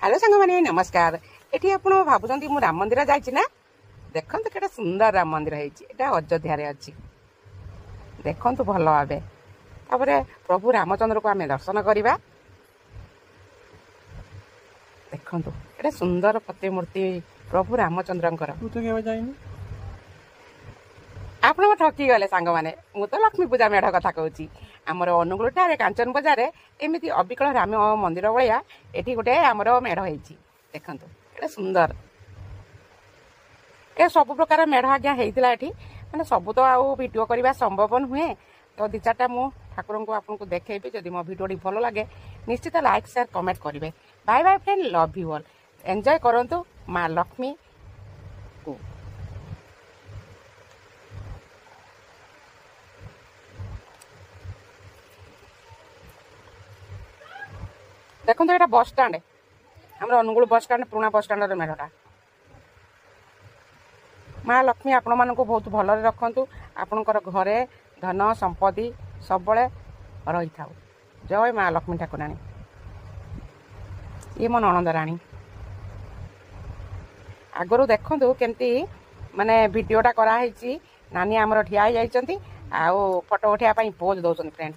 Hello सांग माने नमस्कार। एठी आपण भाबुचंती मु राम मंदिर जाइछि ना, देखंतु केटा सुंदर राम मंदिर हेछि। एटा अयोध्या रे अछि, देखंतु भलो भाबे। तापरे प्रभु रामचंद्र को आमे दर्शन करिबा। देखंतु एटा सुंदर प्रतिमूर्ति प्रभु रामचंद्रंकर। तू तो केबे जाइनी? आपण ठकी गले सांग माने। मु तो लक्ष्मी पूजा मेढ कथा कहूची। आमर अनुगुल ठारे कांचन बजार एमती अबिकल राम मंदिर भलिया एठी गोटे आमर मेढ हेछि। देखंतु एटा सुंदर। ए सब प्रकार मेढ आज्ञा हेइतिला एठी, माने सब तो आउ वीडियो करबा संभव नहुए। तो दि चारटा मु ठाकुरन को आपन को देखेबी। जदि मो वीडियो डी भलो लागे निश्चित लाइक शेयर कमेंट करिवे। Bye bye friend, love you all. Enjoy करंतु मां लक्ष्मी को। देखो ये बस स्टाण्ड आम अनुगुल बस स्टाण्ड पुराना बस स्टाण्ड मेढ़ा। माँ लक्ष्मी आपण मान बहुत भल रखु। आपणकर घरे धन संपत्ति सब रही था। जय माँ लक्ष्मी ठाकुराणी। ये मो ननंद राणी। आगरू देखु केमती माने वीडियोटा कराई। नानी आमर ठिया जाइछंती, आउ फोटो उठाइबा पई पोज दउछन फ्रेंड।